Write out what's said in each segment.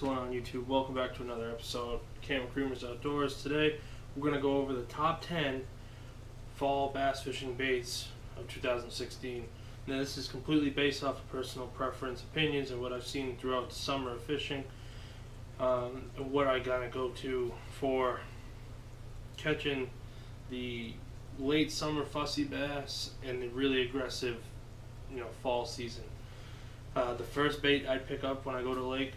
going on YouTube? Welcome back to another episode of Cam Creamers Outdoors. Today we're going to go over the top 10 fall bass fishing baits of 2016. Now this is completely based off of personal preference, opinions, and what I've seen throughout the summer of fishing. And what I gotta go to for catching the late summer fussy bass and the really aggressive, fall season. The first bait I'd pick up when I go to the lake,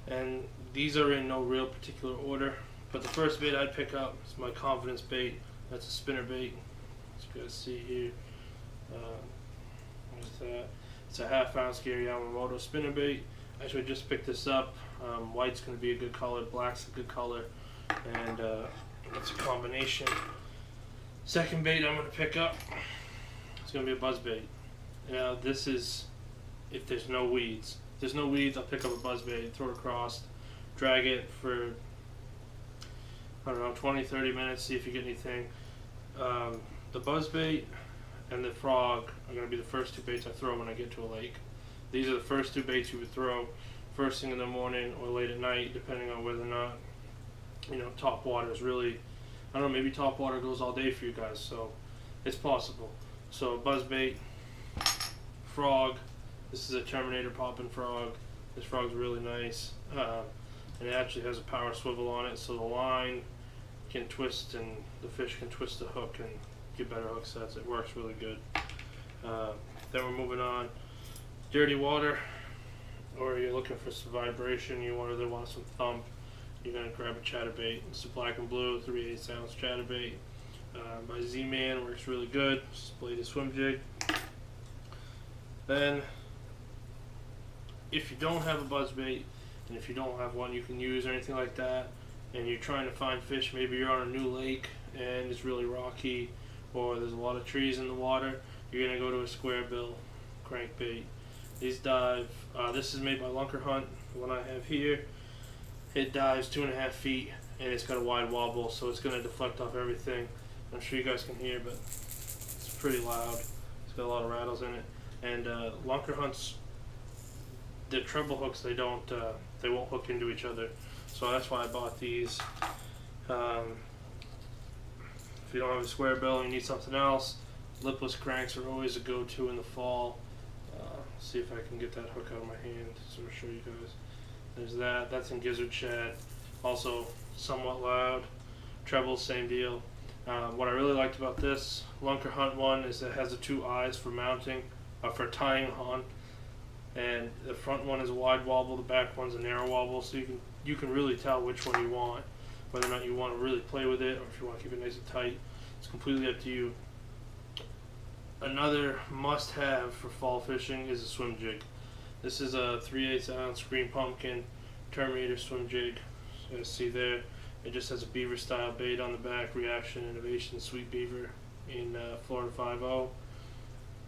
and these are in no real particular order, but the first bait I'd pick up is my confidence bait. That's a spinnerbait, as you guys see here. What's that? It's a 1/2 ounce gear Yamamoto spinnerbait. Actually, just picked this up. White's going to be a good color, black's a good color, and it's a combination. Second bait I'm going to pick up, it's going to be a Buzzbait. Now this is if there's no weeds. If there's no weeds, I'll pick up a Buzzbait, throw it across, drag it for, I don't know, 20-30 minutes, see if you get anything. The Buzzbait and the frog are going to be the first two baits I throw when I get to a lake. These are the first two baits you would throw first thing in the morning or late at night, depending on whether or not, top water is really, I don't know, maybe top water goes all day for you guys, so it's possible. So Buzzbait, frog. This is a Terminator popping frog. This frog's really nice, and it actually has a power swivel on it, so the line can twist and the fish can twist the hook and get better hook sets. It works really good. Then we're moving on. Dirty water, or you're looking for some vibration, you really want some thump, you're going to grab a Chatterbait. It's a black and blue 3/8 ounce Chatterbait by Zman. Works really good. Just bladed swim jig. Then if you don't have a Buzzbait, and if you don't have one you can use or anything like that, and you're trying to find fish, maybe you're on a new lake and it's really rocky, or there's a lot of trees in the water, you're going to go to a Squarebill crankbait. These dive, this is made by Lunkerhunt, the one I have here. It dives 2.5 feet, and it's got a wide wobble, so it's going to deflect off everything. I'm sure you guys can hear, but it's pretty loud. It's got a lot of rattles in it. And Lunkerhunt's, the treble hooks, they won't hook into each other, so that's why I bought these. If you don't have a Squarebill and you need something else, Lipless cranks are always a go-to in the fall. See if I can get that hook out of my hand, so I'll show you guys. There's that. That's in Gizzard Shad. Also somewhat loud. Treble, same deal. What I really liked about this Lunkerhunt one is it has the 2 eyes for mounting, for tying on, and the front one is a wide wobble, the back one's a narrow wobble, so you can really tell which one you want, whether or not you want to really play with it or if you want to keep it nice and tight. It's completely up to you. Another must-have for fall fishing is a swim jig. This is a 3/8 ounce green pumpkin Terminator swim jig. So you guys see there, it just has a beaver style bait on the back, Reaction Innovation Sweet Beaver in Florida 5.0,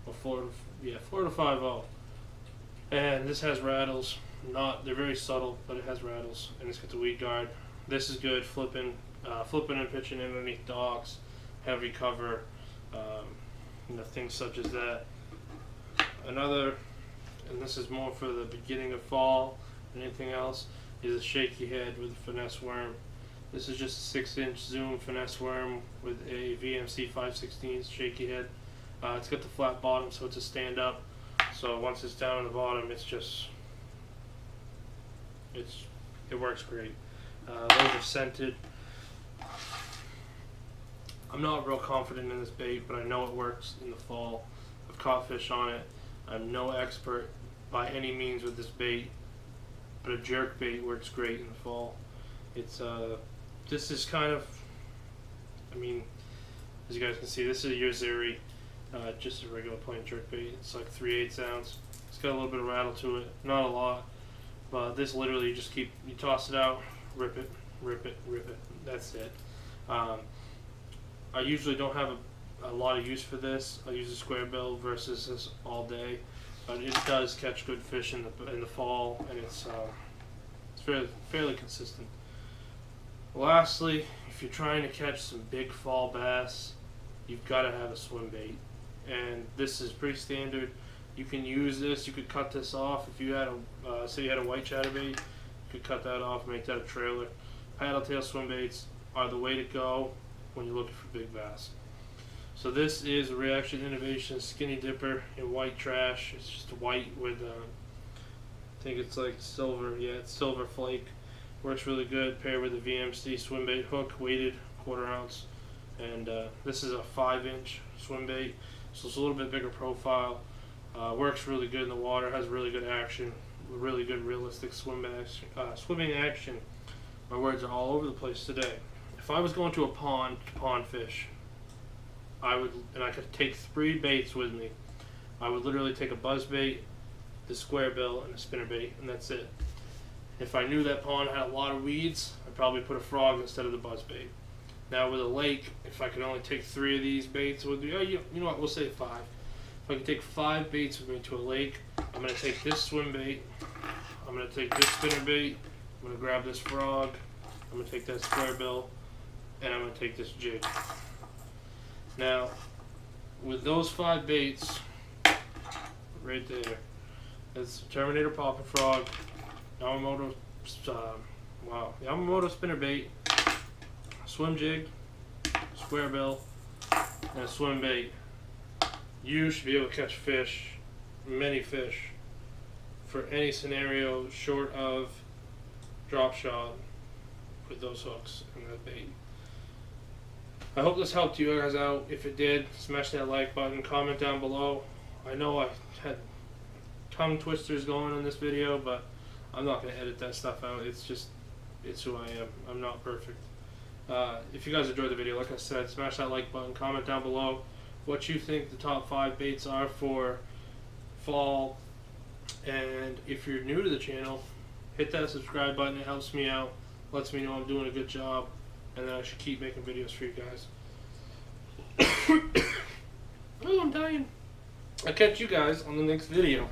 or Florida 5.0. And this has rattles. They're very subtle, but it has rattles, and it's got the weed guard. This is good flipping and pitching underneath docks, heavy cover. Things such as that. Another, and this is more for the beginning of fall than anything else, is a shaky head with a finesse worm. This is just a 6-inch zoom finesse worm with a VMC 5/16 shaky head. It's got the flat bottom, so it's a stand up. So once it's down on the bottom, it works great. Those are scented. I'm not real confident in this bait, but I know it works in the fall. I've caught fish on it. I'm no expert by any means with this bait, but a JerkBait works great in the fall. It's this is kind of, as you guys can see, this is a Yozuri, just a regular plain JerkBait. It's like 3/8 ounce. It's got a little bit of rattle to it, not a lot, but this literally you toss it out, rip it, rip it, rip it. That's it. I usually don't have a lot of use for this. I use a Squarebill versus this all day, but it does catch good fish in the fall, and it's fairly consistent. Lastly, if you're trying to catch some big fall bass, you've got to have a swim bait, and this is pretty standard. You can use this. You could cut this off if you had say you had a white Chatterbait. You could cut that off, make that a trailer. Paddle tail swim baits are the way to go when you're looking for big bass. So this is a Reaction Innovation Skinny Dipper in white trash. It's just white with, I think it's like silver. Yeah, it's silver flake. Works really good. Paired with a VMC swim bait hook, weighted 1/4 ounce. And this is a 5-inch swim bait, so it's a little bit bigger profile. Works really good in the water. Has really good action. Really good realistic swimming action. My words are all over the place today. If I was going to a pond to pond fish, I could take 3 baits with me. I would literally take a Buzzbait, the Squarebill, and a Spinnerbait, and that's it. If I knew that pond had a lot of weeds, I'd probably put a frog instead of the Buzzbait. Now with a lake, if I could only take 3 of these baits with me, you know what, we'll say 5. If I could take 5 baits with me to a lake, I'm going to take this swim bait, I'm going to take this spinnerbait, I'm going to grab this frog, I'm going to take that Squarebill, and I'm going to take this jig. Now, with those 5 baits, right there, that's Terminator popping frog, Yamamoto, Yamamoto spinnerbait, swim jig, Squarebill, and a swim bait. You should be able to catch fish, many fish, for any scenario short of drop shot with those hooks and that bait. I hope this helped you guys out. If it did, smash that like button, comment down below. I know I had tongue twisters going in this video, but I'm not going to edit that stuff out. It's who I am. I'm not perfect. If you guys enjoyed the video, like I said, smash that like button, comment down below what you think the top 5 baits are for fall. And if you're new to the channel, hit that subscribe button. It helps me out, lets me know I'm doing a good job, and then I should keep making videos for you guys. Oh, I'm dying. I'll catch you guys on the next video.